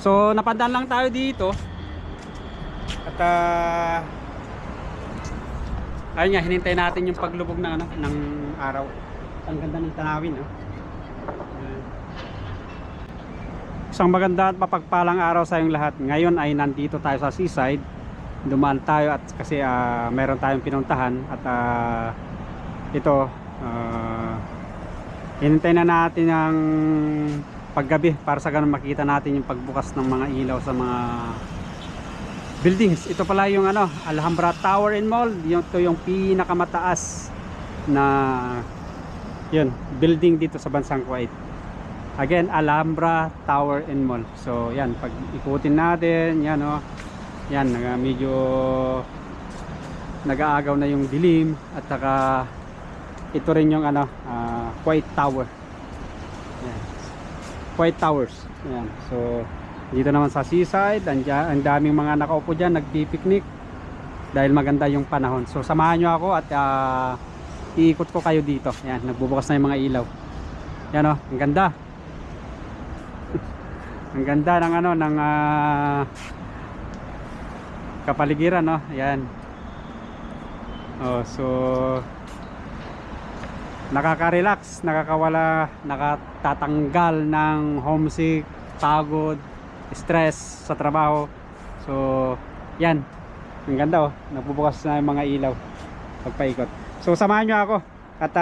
So napadaan lang tayo dito. At ayun nga, hinintay natin yung paglubog ng ano, ng araw. Ang ganda ng tanawin, no? Isang maganda at mapagpalang araw sa inyong lahat. Ngayon ay nandito tayo sa seaside. Dumaan tayo at kasi meron tayong pinuntahan at ito hinintay na natin ang paggabi para sa ganun makita natin yung pagbukas ng mga ilaw sa mga buildings. Ito pala yung ano, Alhambra Tower and Mall. Ito yung pinakamataas na yun, building dito sa bansang Kuwait. Again, Alhambra Tower and Mall. So yan, pag ikutin natin, yan oh. Yan, medyo nag-aagaw na yung dilim at saka ito rin yung ano, Kuwait Tower. Yan. Kuwait Towers. Yan. So dito naman sa seaside, ang daming mga nakaupo dyan, nagpipiknik dahil maganda yung panahon. So samahan nyo ako at iikot ko kayo dito. Yan, nagbubukas na yung mga ilaw. Yan o, ang ganda. Ang ganda ng ano, ng kapaligiran, no? Yan. Oh, so nakaka-relax, nakakawala, nakatatanggal ng homesick, pagod, stress sa trabaho. So yan, ang ganda oh, nagbubukas na yung mga ilaw pagpaikot. So samahan nyo ako at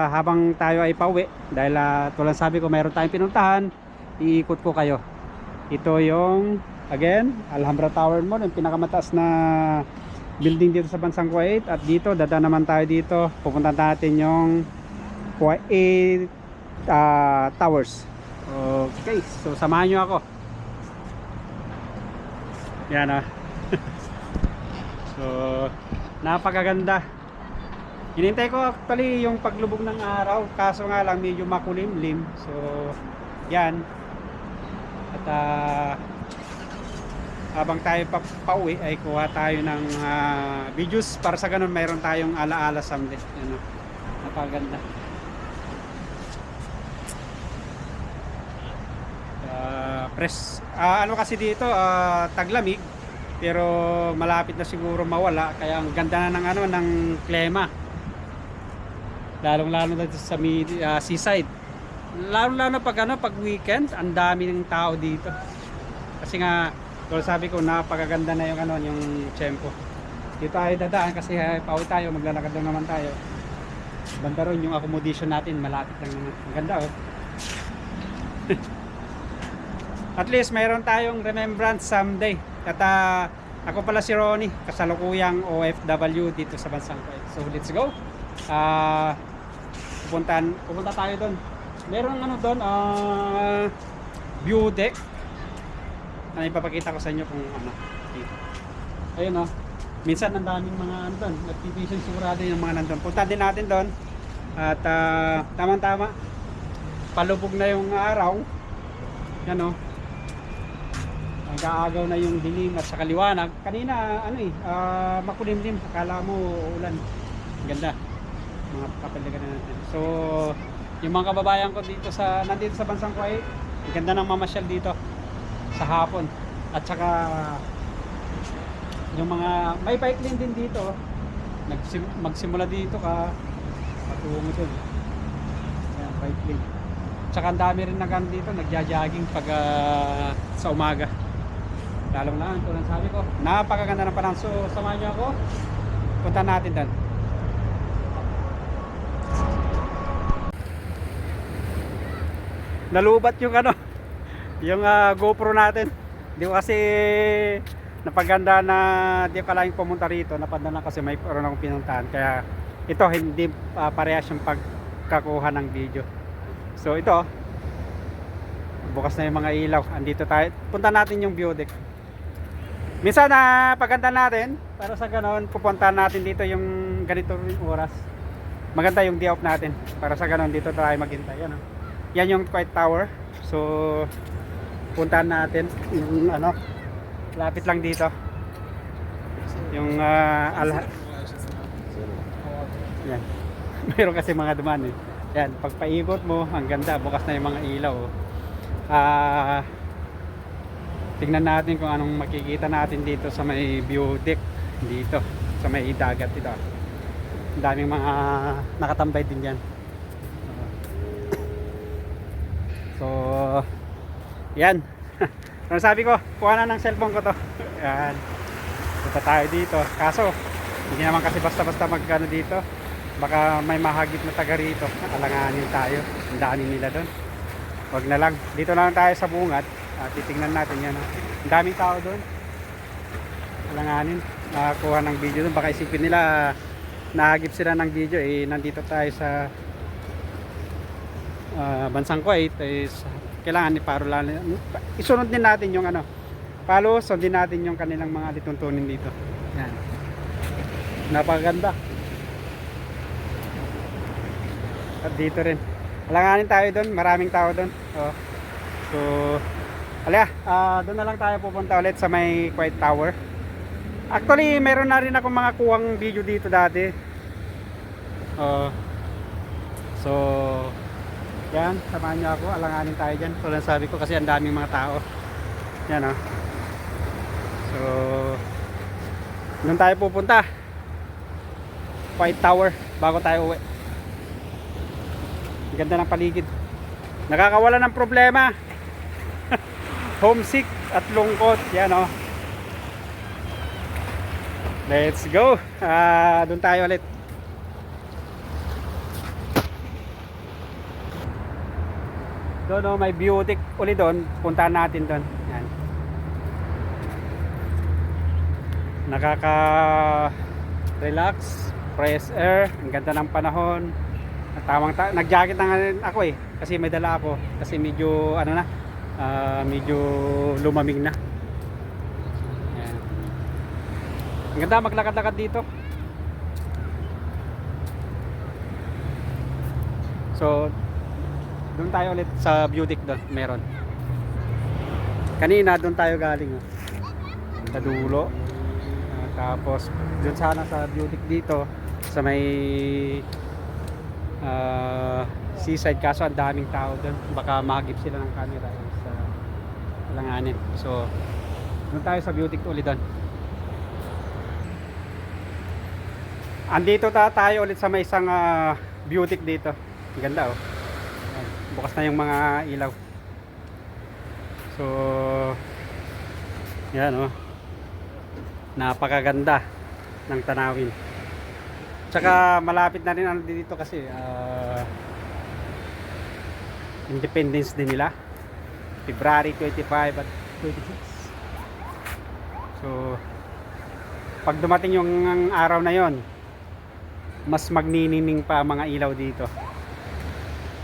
habang tayo ay pauwi dahil tulad sabi ko mayroon tayong pinuntahan, iikot ko kayo. Ito yung again Alhambra Tower Mall, yung pinakamataas na building dito sa bansang Kuwait. At dito dadaan naman tayo dito, pupunta natin yung Kuwait Towers. Okay, so samahan nyo ako. Yan so napakaganda. Hinintay ko actually yung paglubog ng araw, kaso nga lang medyo makulimlim. So yan. At habang tayo pauwi ay kuha tayo ng videos para sa ganun mayroon tayong alaala someday. Yan, napakaganda. Ano kasi dito taglamig pero malapit na siguro mawala, kaya ang ganda na ng ano, ng klima, lalong lalo na sa seaside, lalong lalo na pag ano, pag weekend ang dami ng tao dito kasi nga tulad sabi ko napakaganda na yung ano, yung tempo. Dito ay dadaan kasi pauwi tayo, maglalakad lang naman tayo. Banda ron yung accommodation natin, malapit lang naman. Ang ganda oh. At least mayroon tayong remembrance someday. At ako pala si Ronnie, kasalukuyang OFW dito sa bansang Kuwait. So let's go. Pupunta tayo doon. Meron ano doon, view deck. Ano, ipapakita ko sa inyo kung ano dito. Ayun oh. Minsan ang daming mga ano doon, activation sigurado yung mga nandun. Punta din natin doon. At tamang-tama, palubog na yung araw. Yan oh. Nag-aagaw na yung dilim at saka liwanag. Kanina ano makulimlim, akala mo ulan. Ganda. Mga kapaligiran natin. So yung mga kababayan ko dito nandito sa bansang Kuwait, ang ganda ng mamasyal dito sa hapon. At saka yung mga may bike lane din dito. Magsimula dito ka patungo doon. Ayan, bike lane. Tsaka ang dami rin dito nagja-jogging pag sa umaga. Lalong lang, tulad sabi ko, napakaganda ng panahon. So samahan nyo ako, punta natin doon. Nalubat yung ano, yung GoPro natin. Di ko kasi napaganda na di ko lang pumunta rito, napadala kasi may meron akong pinuntahan. Kaya ito hindi parehas yung pagkakuha ng video. So ito, bukas na yung mga ilaw. Andito tayo. Punta natin yung view deck. Minsan paganda natin, para sa ganon, pupunta natin dito yung ganito oras. Maganda yung day off natin. Para sa ganon, dito tayo maghintay. Yan, yan yung Kuwait Tower. So, puntahan natin yung ano, lapit lang dito. Yung yan. Mayroon kasi mga dumaan eh. Yan, pagpaikot mo, ang ganda, bukas na yung mga ilaw. tingnan natin kung anong makikita natin dito sa may view deck dito sa may dagat ito. Ang daming mga nakatambay din dyan. So yan. So, sabi ko kuha na ng cellphone ko to. Yan, punta tayo dito, kaso hindi naman kasi basta basta magkano dito, baka may mahagip na taga rito, alanganin tayo, ang daanin nila doon. Wag na lang, dito lang tayo sa bungad. Titingnan natin yan. Ang daming tao doon, alanganin kuha ng video doon, baka isipin nila nahagip sila ng video. Nandito tayo sa bansang Kuwait, kailangan iparulalan, isunod din natin yung follow, sundin natin yung kanilang mga lituntunin dito. Yan, napakaganda. At dito rin alanganin tayo doon, maraming tao doon. So doon na lang tayo pupunta ulit sa may Kuwait Tower. Actually meron na rin ako mga kuwang video dito dati. So yan, samahan niyo ako, alanganin tayo dyan. So lang sabi ko kasi ang daming mga tao. Yan So doon tayo pupunta, Kuwait Tower, bago tayo uwi. Ang ganda ng paligid, nakakawala ng problema. Homesick at lungkot. Yan let's go. Doon tayo ulit. Doon may beauty ulit doon, puntahan natin doon. Yan, nakaka relax, fresh air, ang ganda ng panahon. Nag-jacket na nga ako kasi may dala ako, kasi medyo medyo lumamig na. Yan, ang ganda maglakad-lakad dito. So doon tayo ulit sa beauty doon, meron. Kanina doon tayo galing sa dulo. Tapos doon sana sa beauty dito sa may seaside, kaso ang daming tao doon, baka mahagip sila ng camera sa langanin. So doon tayo sa beauty ulit doon. Andito tayo ulit sa may isang beauty dito. Ang ganda bukas na yung mga ilaw. So yan napakaganda ng tanawin. Tsaka malapit na rin dito kasi Independence din nila, February 25 at 26. So pag dumating yung araw na yon, mas magninining pa mga ilaw dito.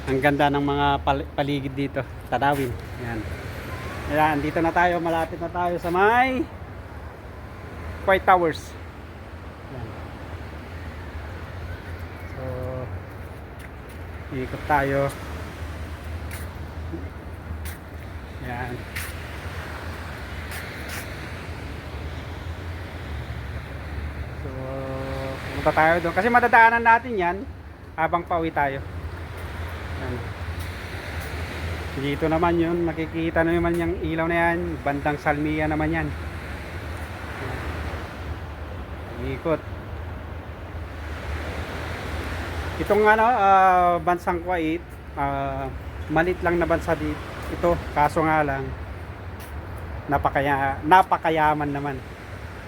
Ang ganda ng mga paligid dito, tanawin. Yan, dito na tayo, malapit na tayo sa may Kuwait Towers. Yan. So ikot tayo. Yan. So pumunta tayo doon kasi madadaanan natin yan habang pauwi tayo. Yan. Dito naman yun, makikita na naman yung ilaw na yan, bandang Salmiya naman yan. Ikot. Itong bansang Kuwait, malit lang na bansa dito ito, kaso nga lang napakayaman naman,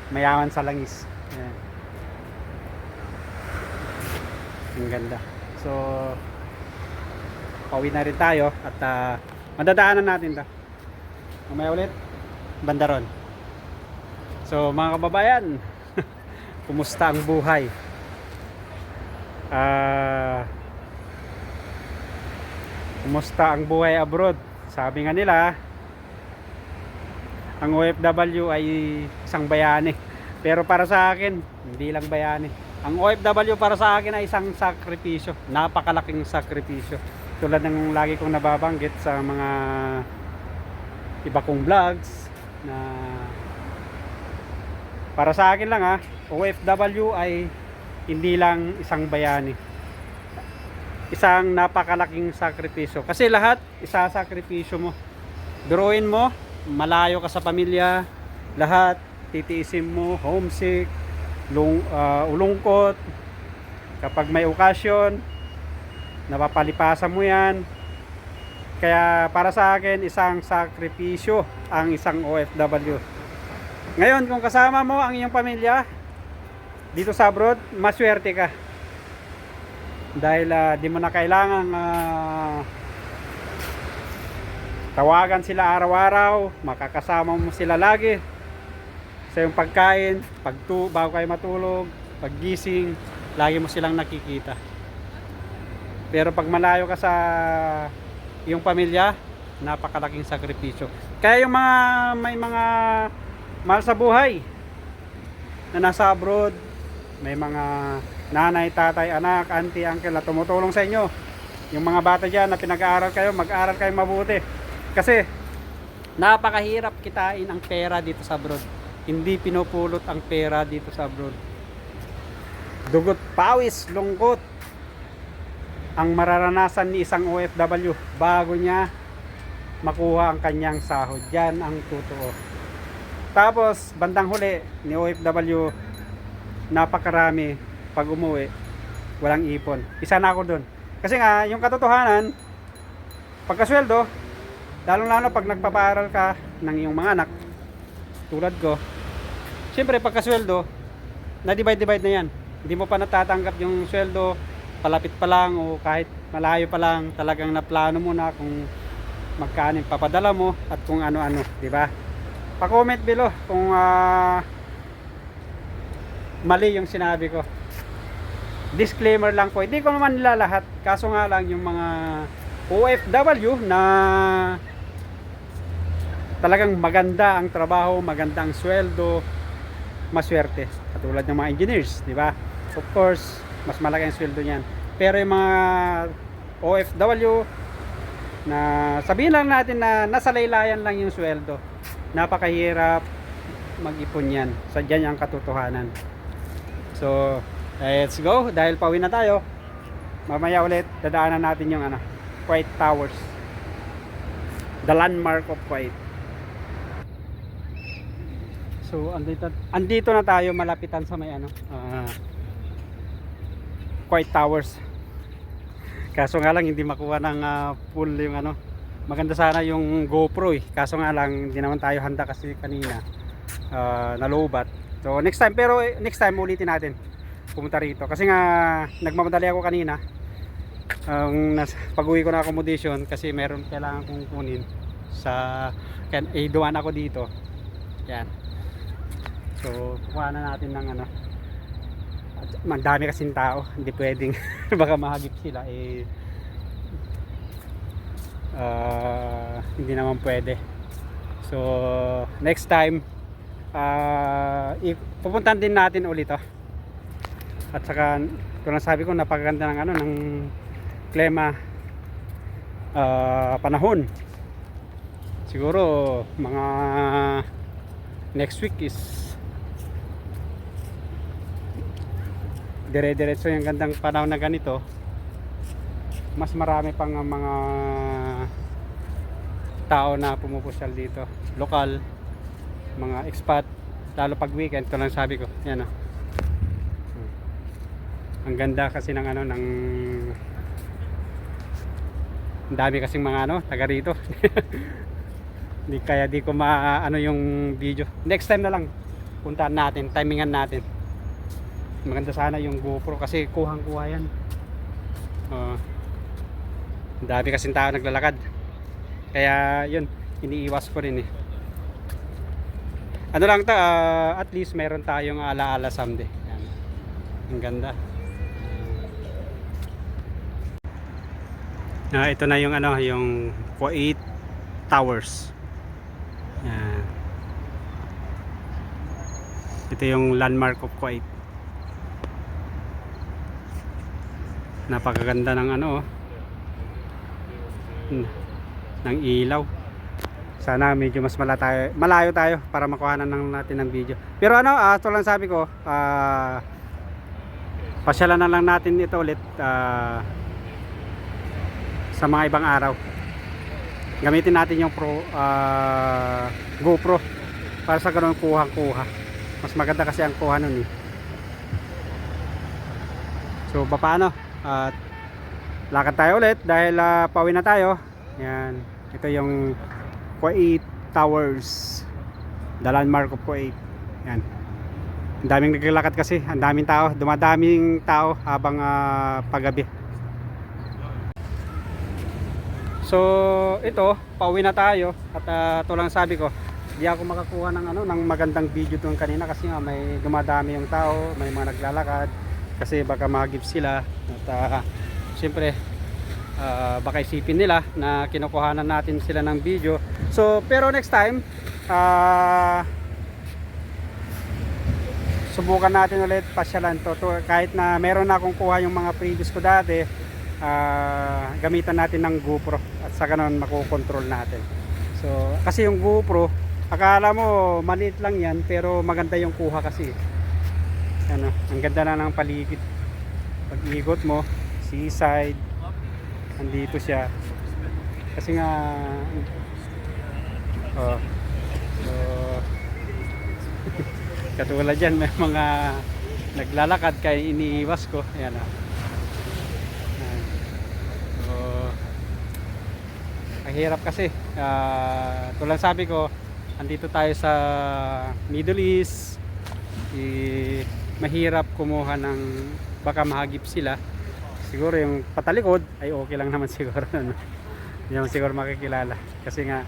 mayaman sa langis. Yan. Ang ganda. So pauwi na rin tayo at madadaanan natin mamaya ulit bandaron. So mga kababayan, kumusta ang buhay? Kumusta ang buhay abroad? Sabi nga nila, ang OFW ay isang bayani, pero para sa akin hindi lang bayani. Ang OFW para sa akin ay isang sakripisyo, napakalaking sakripisyo. Tulad ng lagi kong nababanggit sa mga iba kong vlogs, na para sa akin lang OFW ay hindi lang isang bayani, isang napakalaking sakripisyo. Kasi lahat isasakripisyo mo. Biruin mo, malayo ka sa pamilya, lahat titiisin mo, homesick, ulungkot, kapag may okasyon, napapalipasan mo yan. Kaya para sa akin, isang sakripisyo ang isang OFW. Ngayon, kung kasama mo ang iyong pamilya dito sa abroad, maswerte ka. Dahil di mo na kailangan tawagan sila araw-araw, makakasama mo sila lagi sa iyong pagkain, bago kayo matulog, paggising, lagi mo silang nakikita. Pero pag malayo ka sa iyong pamilya, napakalaking sakripisyo. Kaya yung may mga mahal sa buhay na nasa abroad, may mga nanay, tatay, anak, auntie, uncle na tumutulong sa inyo. Yung mga bata dyan na pinag-aaral kayo, mag-aaral kayo mabuti. Kasi napakahirap kitain ang pera dito sa abroad. Hindi pinupulot ang pera dito sa abroad. Dugot, pawis, lungkot ang mararanasan ni isang OFW bago niya makuha ang kanyang sahod. Yan ang totoo. Tapos bandang huli ni OFW, napakarami pag umuwi, walang ipon. Isa na ako dun. Kasi nga, yung katotohanan, pagkasweldo, lalong-lalo pag nagpapaaral ka ng iyong mga anak, tulad ko, siyempre pagkasweldo, na-divide na yan. Hindi mo pa natatanggap yung sweldo, palapit pa lang o kahit malayo pa lang, talagang naplano mo na kung magkano papadala mo at kung ano-ano, di ba? Pa-comment below kung mali yung sinabi ko. Disclaimer lang po, hindi ko naman nila lahat, kaso nga lang yung mga OFW na talagang maganda ang trabaho, maganda ang sweldo, maswerte, katulad ng mga engineers, di ba? Of course, mas malaki ang sweldo niyan. Pero yung mga OFW na sabihin lang natin na nasa laylayan lang yung sweldo, napakahirap mag-ipon yan. Sadyan ang katotohanan. So, let's go. Dahil pauwi na tayo, mamaya ulit dadaanan natin yung Kuwait Towers, the landmark of Kuwait. So andito na tayo, malapitan sa may Kuwait Towers. Kaso nga lang hindi makuha ng full yung maganda sana yung GoPro kaso nga lang hindi naman tayo handa kasi kanina nalobat. So next time, pero next time ulitin natin pumunta rito kasi nga nagmamadali ako kanina. Pag-uwi ko na accommodation kasi meron kailangan kong kunin sa iduan ako dito. Yan. So kukuha na natin ng madami kasing tao, hindi pwedeng baka mahagip sila hindi naman pwede. So next time pupuntahan din natin ulit to. At saka tulad sabi ko, napakaganda ng ng klima, panahon. Siguro mga next week is dire-diretso yung gandang panahon na ganito. Mas marami pang mga tao na pumupusyal dito, lokal, mga expat, lalo pag weekend. Ito lang sabi ko, yan ang ganda kasi ng ng dami kasing mga taga rito. Kaya di ko yung video. Next time na lang puntahan natin, timingan natin. Maganda sana yung GoPro kasi kuhang-kuha yan. Dami kasing tao naglalakad. Kaya yun, iniiwas ko rin Ano lang to, at least meron tayong alaala someday. Yan. Ang ganda. Ito na yung yung Kuwait Towers. Yan. Ito yung landmark of Kuwait. Napakaganda ng ng ilaw. Sana medyo mas malayo tayo para makuhanan natin ng video. Pero ito lang sabi ko, pasyalan na lang natin ito ulit sa mga ibang araw. gamitin natin yung GoPro para sa ganun kuha-kuha. Mas maganda kasi ang kuha nun eh. So paano? At lakad tayo ulit dahil pauwi na tayo. Yan. Ito yung Kuwait Towers, the landmark of Kuwait. Yan. Ang daming naglalakad kasi, ang daming tao, dumadaming tao habang paggabi. So ito, pauwi na tayo at ito lang sabi ko, di ako makakuha ng ng magandang video doon kanina kasi nga may dumadami yung tao, may mga naglalakad kasi baka magip sila at siyempre baka isipin nila na kinukuhanan natin sila ng video. So pero next time subukan natin ulit pasyalan to, kahit na meron na akong kuha yung mga previous ko dati, gamitan natin ng GoPro at sa ganun makokontrol natin. So kasi yung GoPro akala mo maliit lang yan pero maganda yung kuha kasi ang ganda na ng paligid. Pag ikot mo seaside, andito siya kasi nga so katulad dyan may mga naglalakad kaya iniiwas ko. Ayan so ang hirap kasi tulad sabi ko, andito tayo sa Middle East, mahirap kumuha ng baka mahagip sila. Siguro yung patalikod ay okay lang naman siguro hindi naman siguro makikilala kasi nga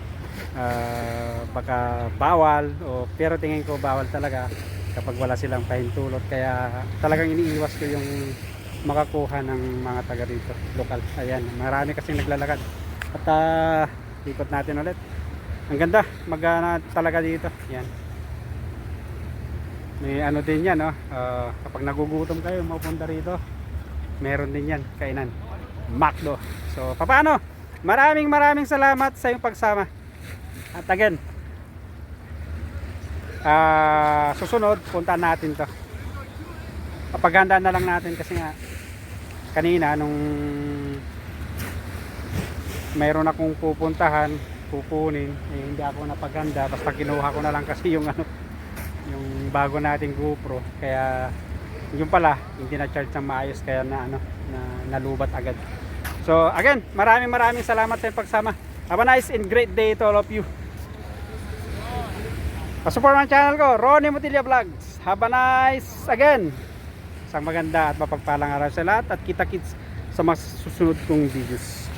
baka bawal pero tingin ko bawal talaga kapag wala silang pahintulot, kaya talagang iniiwas ko yung makakuha ng mga taga rito lokal. Ayan, marami kasi naglalakad at ikot natin ulit. Ang ganda magana talaga dito. Yan, may din yan kapag nagugutom kayo mapunta rito, meron din yan kainan, McDo. So paano, maraming salamat sa iyong pagsama. At again, susunod puntahan natin to, papagandaan na lang natin kasi nga kanina nung mayroon akong pupuntahan kukunin hindi ako napaganda, basta kinuha ko na lang kasi yung yung bago nating GoPro, kaya yung pala hindi na charge ng maayos kaya na nalubat agad. So again, maraming salamat sa pagsama. Have a nice and great day to all of you. Pasupport ang channel ko, Ronnie Mutilla Vlogs. Have a nice again, isang maganda at mapagpalang araw sa lahat at kita-kits sa mga susunod kong videos.